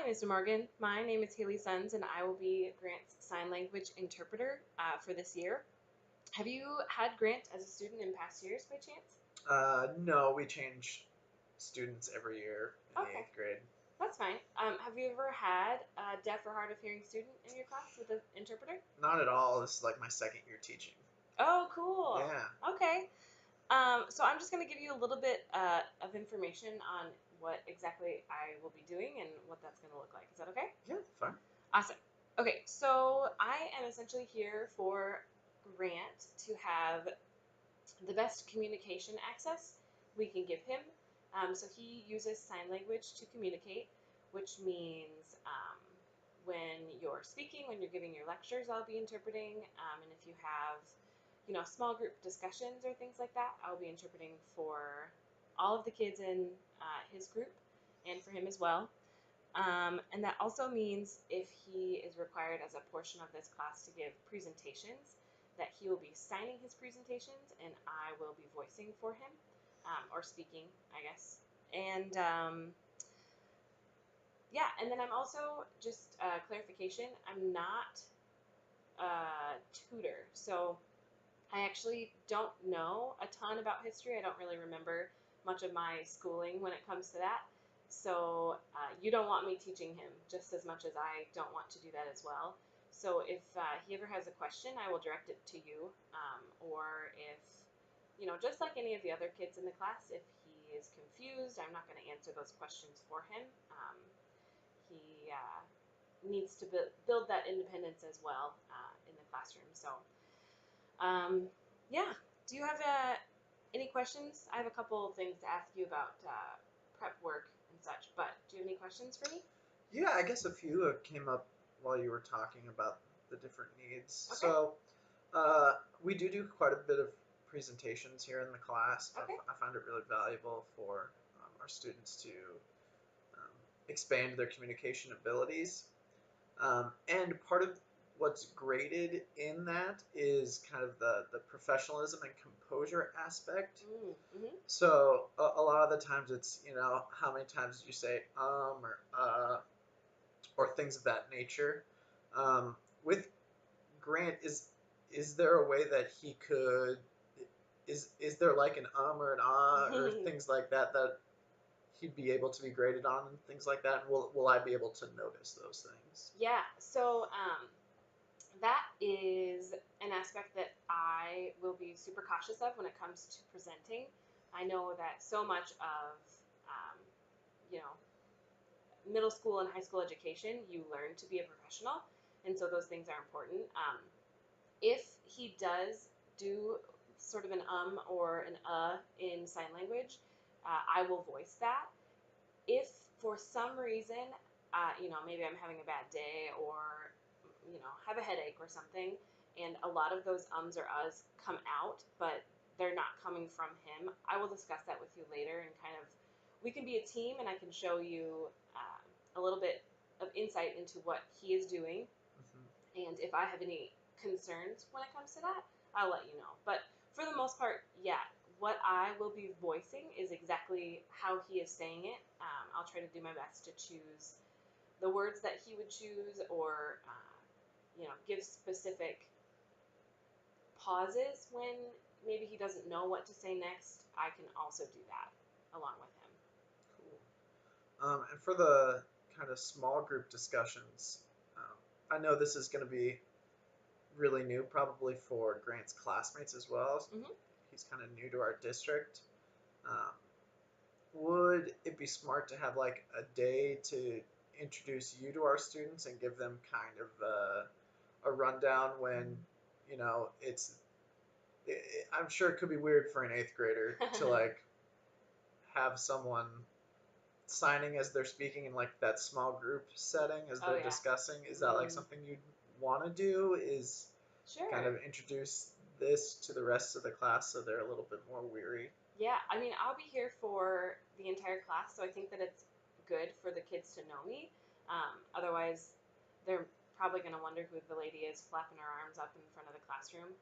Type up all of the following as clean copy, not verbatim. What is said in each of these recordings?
Hi, Mr. Morgan. My name is Haley Sons, and I will be Grant's sign language interpreter for this year. Have you had Grant as a student in past years by chance? No, we change students every year in the Okay, eighth grade. that's fine. Have you ever had a deaf or hard of hearing student in your class with an interpreter? Not at all. This is like my second year teaching. Oh, cool. Yeah. Okay. So I'm just going to give you a little bit of information on what exactly I will be doing and what that's going to look like. Is that okay? Yeah, fine. Awesome. Okay, so I am essentially here for Grant to have the best communication access we can give him. So he uses sign language to communicate, which means when you're speaking, when you're giving your lectures, I'll be interpreting. And if you have, small group discussions or things like that, I'll be interpreting for all of the kids in his group and for him as well. And that also means if he is required as a portion of this class to give presentations, that he will be signing his presentations and I will be voicing for him, or speaking, I guess. And yeah, and then I'm also, just clarification, I'm not a tutor. So I actually don't know a ton about history. I don't really remember much of my schooling when it comes to that. So you don't want me teaching him just as much as I don't want to do that as well. So if he ever has a question, I will direct it to you. Or if, just like any of the other kids in the class, if he is confused, I'm not going to answer those questions for him. He needs to build that independence as well in the classroom. So um, yeah. Do you have any questions? I have a couple of things to ask you about prep work and such, but do you have any questions for me? Yeah, I guess a few came up while you were talking about the different needs. Okay. We do quite a bit of presentations here in the class. Okay. I find it really valuable for our students to expand their communication abilities. And part of what's graded in that is kind of the professionalism and composure aspect. Mm-hmm. So a lot of the times it's, how many times did you say or things of that nature. With Grant, is there a way that he could is there like an or an or things like that that he'd be able to be graded on and things like that? And will I be able to notice those things? Yeah. So that is an aspect that I will be super cautious of when it comes to presenting. I know that so much of um, you know middle school and high school education, you learn to be a professional, and so those things are important. If he does do sort of an or an in sign language, I will voice that. If for some reason, maybe I'm having a bad day or, have a headache or something, and a lot of those or uhs come out, but they're not coming from him, I will discuss that with you later and kind of, we can be a team and I can show you a little bit of insight into what he is doing. Hmm. And if I have any concerns when it comes to that, I'll let you know. But for the most part, yeah, what I will be voicing is exactly how he is saying it. I'll try to do my best to choose the words that he would choose or, give specific pauses when maybe he doesn't know what to say next. I can also do that along with him. Cool. And for the kind of small group discussions, I know this is going to be really new, probably for Grant's classmates as well. Mm-hmm. He's kind of new to our district. Um, would it be smart to have like a day to introduce you to our students and give them kind of a rundown when, it's, I'm sure it could be weird for an eighth grader to like have someone signing as they're speaking in like that small group setting as Oh, they're yeah. discussing. Is that like something you'd want to do? Is kind Sure. of introduce this to the rest of the class so they're a little bit more weary? Yeah, I mean, I'll be here for the entire class, so I think that it's good for the kids to know me. Otherwise, they're probably going to wonder who the lady is flapping her arms up in front of the classroom.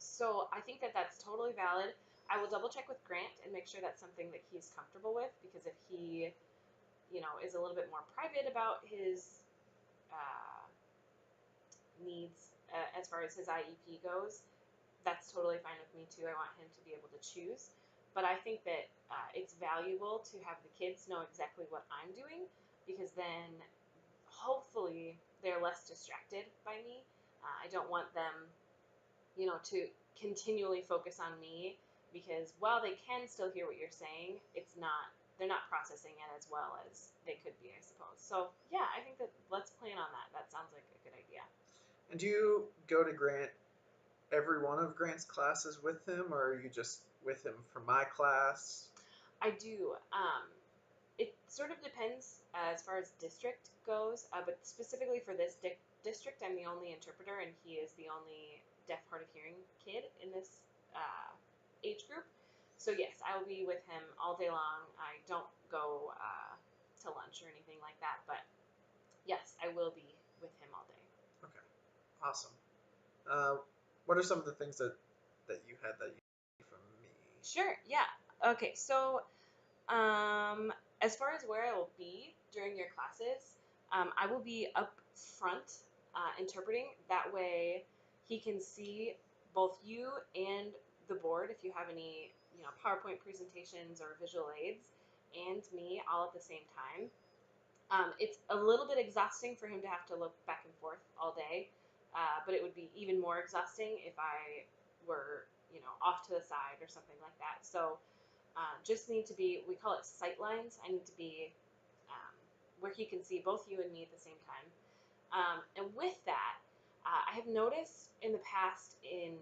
So I think that that's totally valid. I will double check with Grant and make sure that's something that he's comfortable with, because if he is a little bit more private about his uh, needs as far as his IEP goes, that's totally fine with me too. I want him to be able to choose. But I think that it's valuable to have the kids know exactly what I'm doing, because then hopefully they're less distracted by me. I don't want them, to continually focus on me, because while they can still hear what you're saying, they're not processing it as well as they could be, I suppose. So yeah, I think that let's plan on that. That sounds like a good idea. And do you go to Grant every one of Grant's classes with him, or are you just with him for my class? I do. It sort of depends as far as district goes, but specifically for this district, I'm the only interpreter, and he is the only deaf, hard of hearing kid in this age group. So yes, I will be with him all day long. I don't go to lunch or anything like that, but yes, I will be with him all day. Okay, awesome. Uh, what are some of the things that you had that you need from me? Sure. Yeah. Okay. So as far as where I will be during your classes, I will be up front interpreting. That way, he can see both you and the board if you have any, PowerPoint presentations or visual aids, and me all at the same time. It's a little bit exhausting for him to have to look back and forth all day, but it would be even more exhausting if I were, off to the side or something like that. So just need to be, we call it sight lines. I need to be where he can see both you and me at the same time. And with that, I have noticed in the past in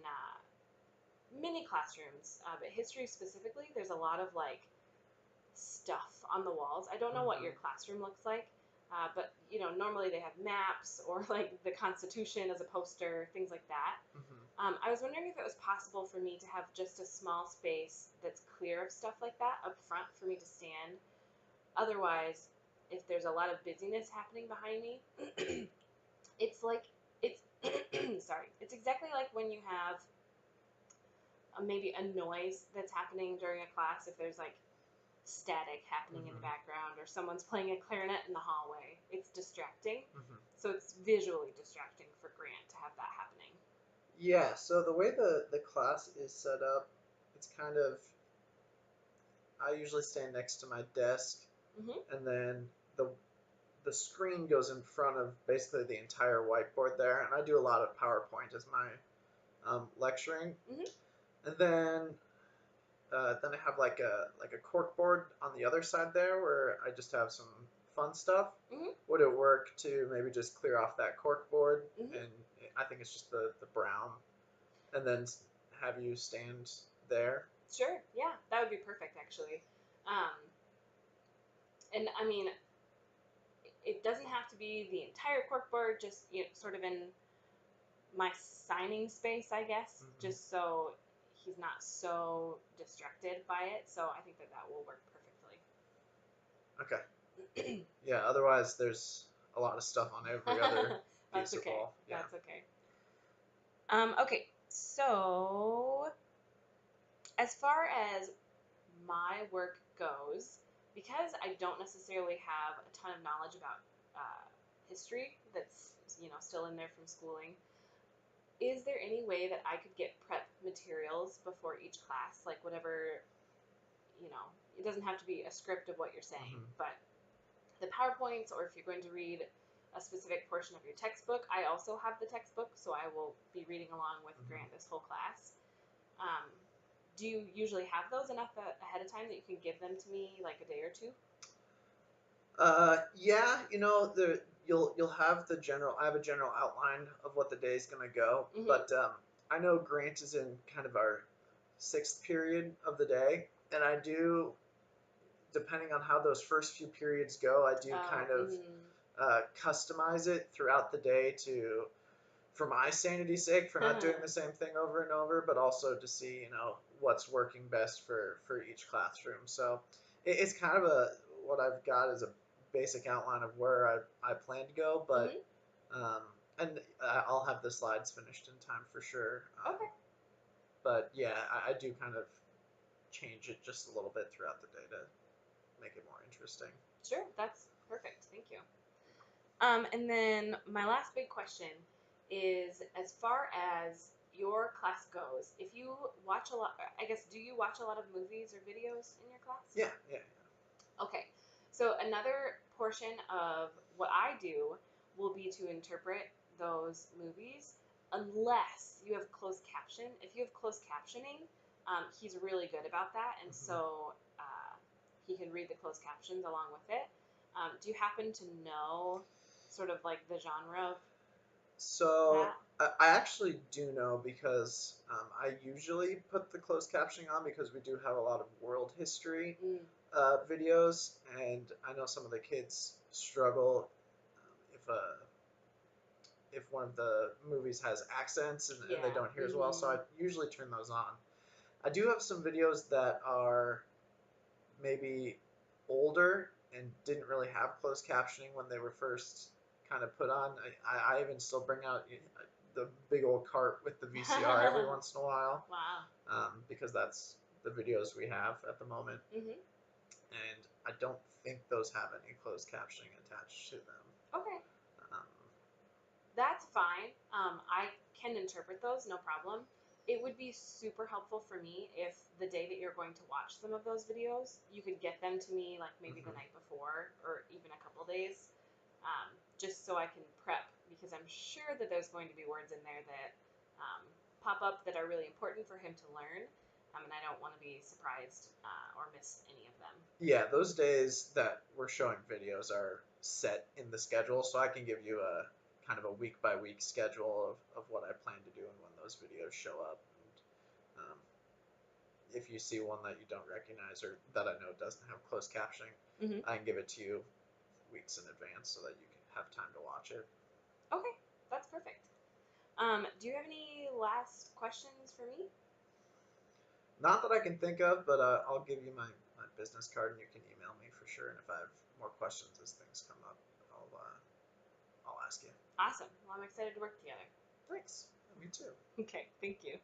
many classrooms, but history specifically, there's a lot of like stuff on the walls. I don't know what your classroom looks like, but normally they have maps or like the Constitution as a poster, things like that. I was wondering if it was possible for me to have just a small space that's clear of stuff like that up front for me to stand. Otherwise, if there's a lot of busyness happening behind me, it's like it's sorry, it's exactly like when you have maybe a noise that's happening during a class. If there's like static happening in the background, or someone's playing a clarinet in the hallway, it's distracting. So it's visually distracting for Grant to have that happening. Yeah, so the way the class is set up, it's kind of, I usually stand next to my desk, and then the screen goes in front of basically the entire whiteboard there, and I do a lot of PowerPoint as my lecturing, and then I have like a cork board on the other side there where I just have some fun stuff. Would it work to maybe just clear off that cork board, and I think it's just the brown, and then have you stand there? Sure, yeah, that would be perfect actually. And I mean, it doesn't have to be the entire corkboard, just sort of in my signing space, I guess, just so he's not so distracted by it. So I think that will work perfectly. Okay. Yeah. Otherwise, there's a lot of stuff on every other piece of wall. Yeah. That's okay. Okay. So as far as my work goes, because I don't necessarily have a ton of knowledge about history that's still in there from schooling, is there any way that I could get prep materials before each class, like whatever, it doesn't have to be a script of what you're saying, but the PowerPoints, or if you're going to read a specific portion of your textbook, I also have the textbook, so I will be reading along with Grant this whole class. Do you usually have those enough ahead of time that you can give them to me like a day or two? Yeah, you'll have the general. I have a general outline of what the day is gonna go, but I know Grant is in kind of our sixth period of the day, and I do, depending on how those first few periods go, I do kind of customize it throughout the day for my sanity's sake, for not doing the same thing over and over, but also to see, what's working best for each classroom. So it's kind of what I've got is a basic outline of where I plan to go, but and I'll have the slides finished in time for sure. Okay. But yeah, I do kind of change it just a little bit throughout the day make it more interesting. Sure, that's perfect. Thank you. And then my last big question is, as far as your class goes, if you watch a lot, I guess, do you watch a lot of movies or videos in your class? Yeah, yeah, Okay. So another portion of what I do will be to interpret those movies unless you have closed caption. If you have closed captioning, he's really good about that, and yeah. so he can read the closed captions along with it. Do you happen to know sort of like the genre of So that? I actually do know because I usually put the closed captioning on because we do have a lot of world history Mm, videos, and I know some of the kids struggle if one of the movies has accents and they yeah. don't hear as well. So I Mm-hmm. usually turn those on. I do have some videos that are maybe older and didn't really have closed captioning when they were first kind of put on. I even still bring out the big old cart with the VCR every once in a while Wow. because that's the videos we have at the moment. Mm-hmm. And I don't think those have any closed captioning attached to them. Okay. Um, That's fine. I can interpret those, no problem. It would be super helpful for me if the day that you're going to watch some of those videos, you could get them to me like maybe the mhm. night before or even a couple days, just so I can prep because I'm sure that there's going to be words in there that pop up that are really important for him to learn, and I don't want to be surprised or miss any of them. Yeah, those days that we're showing videos are set in the schedule, so I can give you a kind of a week by week schedule of what I plan to do and when those videos show up. And, if you see one that you don't recognize or that I know doesn't have closed captioning, Mm-hmm. I can give it to you weeks in advance so that you can have time to watch it. Okay, that's perfect. Do you have any last questions for me? Not that I can think of, but I'll give you my business card and you can email me for sure. And if I have more questions as things come up, I'll ask you. Awesome. Well, I'm excited to work together. Thanks. Me too. Okay, thank you.